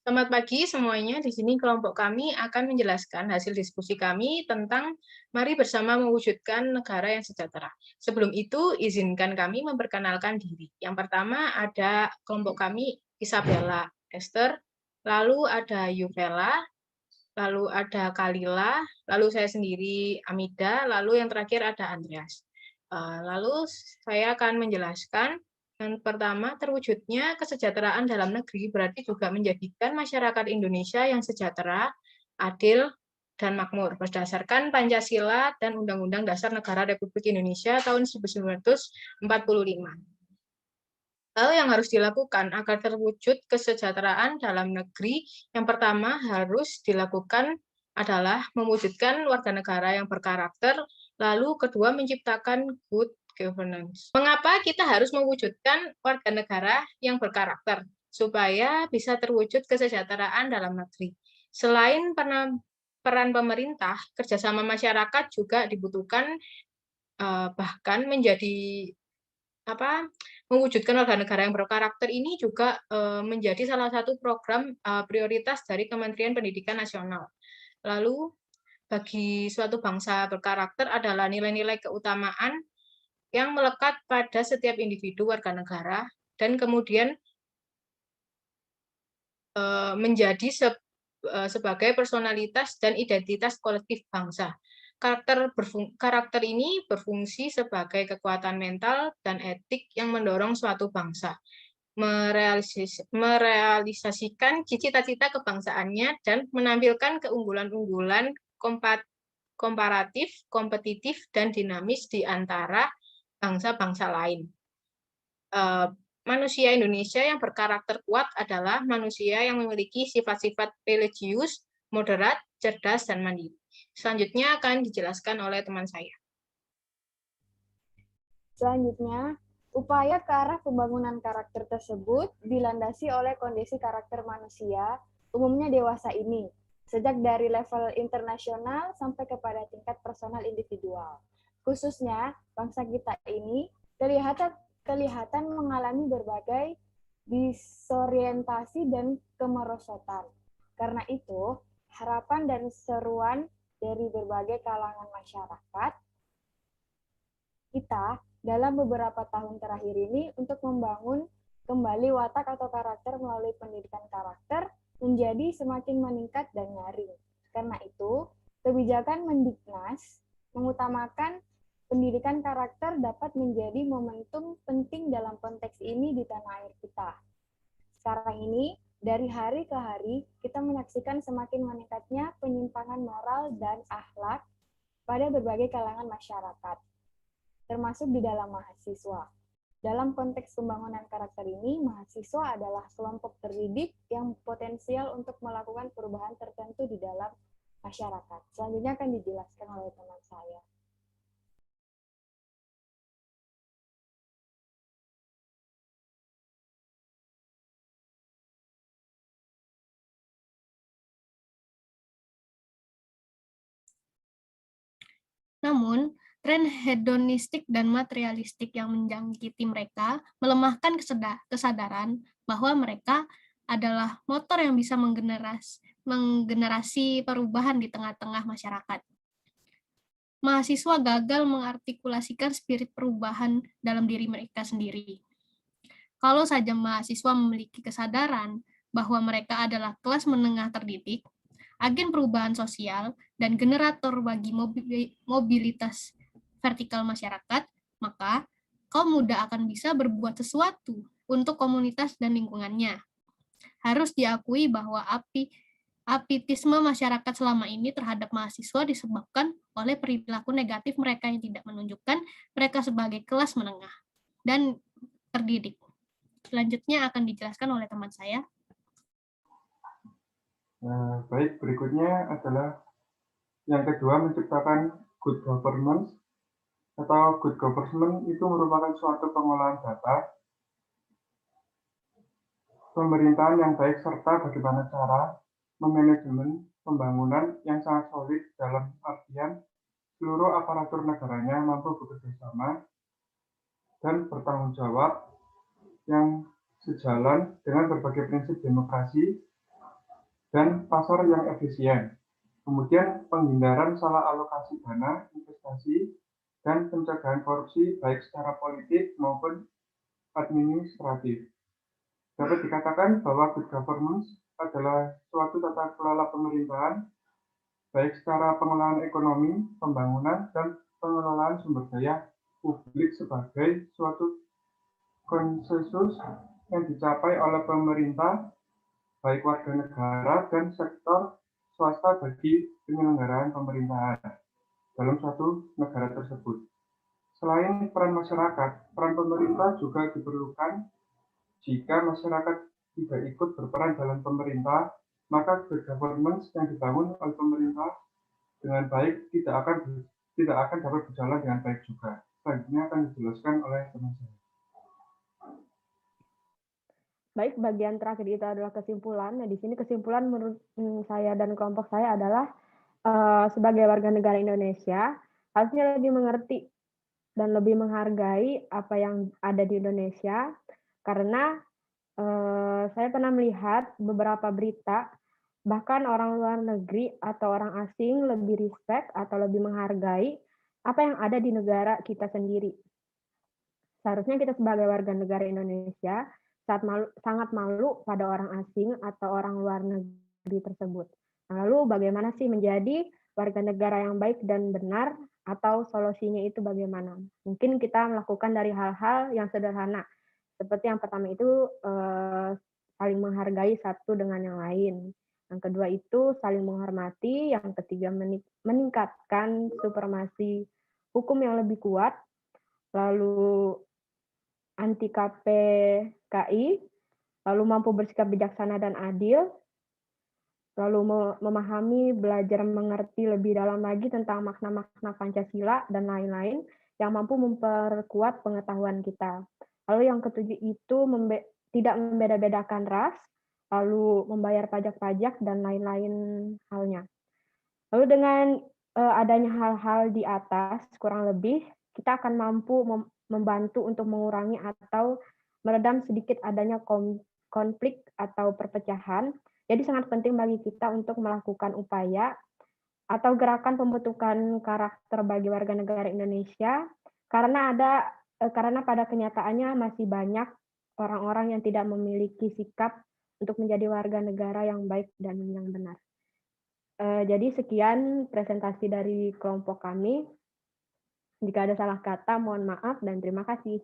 Selamat pagi semuanya. Di sini kelompok kami akan menjelaskan hasil diskusi kami tentang mari bersama mewujudkan negara yang sejahtera. Sebelum itu, izinkan kami memperkenalkan diri. Yang pertama ada kelompok kami Isabella, Esther, lalu ada Yuvela, lalu ada Kalila, lalu saya sendiri Amida, lalu yang terakhir ada Andreas. Lalu saya akan menjelaskan yang pertama, terwujudnya kesejahteraan dalam negeri berarti juga menjadikan masyarakat Indonesia yang sejahtera, adil, dan makmur berdasarkan Pancasila dan Undang-Undang Dasar Negara Republik Indonesia tahun 1945. Lalu yang harus dilakukan agar terwujud kesejahteraan dalam negeri, yang pertama harus dilakukan adalah mewujudkan warga negara yang berkarakter, lalu kedua menciptakan good governance. Mengapa kita harus mewujudkan warga negara yang berkarakter? Supaya bisa terwujud kesejahteraan dalam negeri. Selain peran pemerintah, kerjasama masyarakat juga dibutuhkan, bahkan menjadi mewujudkan warga negara yang berkarakter ini juga menjadi salah satu program prioritas dari Kementerian Pendidikan Nasional. Lalu bagi suatu bangsa berkarakter adalah nilai-nilai keutamaan yang melekat pada setiap individu warga negara dan kemudian menjadi sebagai personalitas dan identitas kolektif bangsa. Karakter ini berfungsi sebagai kekuatan mental dan etik yang mendorong suatu bangsa, merealisasikan cita-cita kebangsaannya dan menampilkan keunggulan-unggulan komparatif, kompetitif, dan dinamis di antara bangsa-bangsa lain. Manusia Indonesia yang berkarakter kuat adalah manusia yang memiliki sifat-sifat religius, moderat, cerdas, dan mandiri. Selanjutnya akan dijelaskan oleh teman saya. Selanjutnya, upaya ke arah pembangunan karakter tersebut dilandasi oleh kondisi karakter manusia, umumnya dewasa ini, sejak dari level internasional sampai kepada tingkat personal individual. Khususnya, bangsa kita ini kelihatan mengalami berbagai disorientasi dan kemerosotan. Karena itu, harapan dan seruan dari berbagai kalangan masyarakat kita dalam beberapa tahun terakhir ini untuk membangun kembali watak atau karakter melalui pendidikan karakter menjadi semakin meningkat dan nyaring. Karena itu, kebijakan Mendiknas mengutamakan pendidikan karakter dapat menjadi momentum penting dalam konteks ini di tanah air kita. Sekarang ini, dari hari ke hari, kita menyaksikan semakin meningkatnya penyimpangan moral dan akhlak pada berbagai kalangan masyarakat, termasuk di dalam mahasiswa. Dalam konteks pembangunan karakter ini, mahasiswa adalah kelompok terdidik yang potensial untuk melakukan perubahan tertentu di dalam masyarakat. Selanjutnya akan dijelaskan oleh teman saya. Namun, tren hedonistik dan materialistik yang menjangkiti mereka melemahkan kesadaran bahwa mereka adalah motor yang bisa menggenerasi perubahan di tengah-tengah masyarakat. Mahasiswa gagal mengartikulasikan spirit perubahan dalam diri mereka sendiri. Kalau saja mahasiswa memiliki kesadaran bahwa mereka adalah kelas menengah terdidik, agen perubahan sosial, dan generator bagi mobilitas vertikal masyarakat, maka kaum muda akan bisa berbuat sesuatu untuk komunitas dan lingkungannya. Harus diakui bahwa apitisme masyarakat selama ini terhadap mahasiswa disebabkan oleh perilaku negatif mereka yang tidak menunjukkan mereka sebagai kelas menengah dan terdidik. Selanjutnya akan dijelaskan oleh teman saya. Baik, berikutnya adalah yang kedua, menciptakan good governance atau good government itu merupakan suatu pengolahan data, pemerintahan yang baik, serta bagaimana cara memanajemen pembangunan yang sangat solid dalam artian seluruh aparatur negaranya mampu bekerja sama dan bertanggung jawab yang sejalan dengan berbagai prinsip demokrasi dan pasar yang efisien. Kemudian penghindaran salah alokasi dana, investasi, dan pencegahan korupsi baik secara politik maupun administratif. Dapat dikatakan bahwa good governance adalah suatu tata kelola pemerintahan baik secara pengelolaan ekonomi, pembangunan, dan pengelolaan sumber daya publik sebagai suatu konsensus yang dicapai oleh pemerintah, baik warga negara dan sektor swasta bagi penyelenggaraan pemerintahan dalam suatu negara tersebut. Selain peran masyarakat, peran pemerintah juga diperlukan. Jika masyarakat tidak ikut berperan dalam pemerintah, maka good governance yang dibangun oleh pemerintah dengan baik tidak akan dapat berjalan dengan baik juga. Selanjutnya akan dijelaskan oleh teman saya. Baik, bagian terakhir itu adalah kesimpulan. Nah, di sini kesimpulan menurut saya dan kelompok saya adalah sebagai warga negara Indonesia harusnya lebih mengerti dan lebih menghargai apa yang ada di Indonesia, karena saya pernah melihat beberapa berita, bahkan orang luar negeri atau orang asing lebih respect atau lebih menghargai apa yang ada di negara kita sendiri. Seharusnya kita sebagai warga negara Indonesia sangat malu pada orang asing atau orang luar negeri tersebut. Lalu bagaimana sih menjadi warga negara yang baik dan benar, atau solusinya itu bagaimana? Mungkin kita melakukan dari hal-hal yang sederhana. Seperti yang pertama itu saling menghargai satu dengan yang lain. Yang kedua itu saling menghormati. Yang ketiga meningkatkan supremasi hukum yang lebih kuat. Lalu anti KPKI, lalu mampu bersikap bijaksana dan adil, lalu memahami, belajar mengerti lebih dalam lagi tentang makna-makna Pancasila dan lain-lain yang mampu memperkuat pengetahuan kita. Lalu yang ketujuh itu tidak membeda-bedakan ras, lalu membayar pajak-pajak dan lain-lain halnya. Lalu dengan adanya hal-hal di atas, kurang lebih kita akan mampu membantu untuk mengurangi atau meredam sedikit adanya konflik atau perpecahan. Jadi sangat penting bagi kita untuk melakukan upaya atau gerakan pembentukan karakter bagi warga negara Indonesia, karena pada kenyataannya masih banyak orang-orang yang tidak memiliki sikap untuk menjadi warga negara yang baik dan yang benar. Jadi sekian presentasi dari kelompok kami. Jika ada salah kata, mohon maaf dan terima kasih.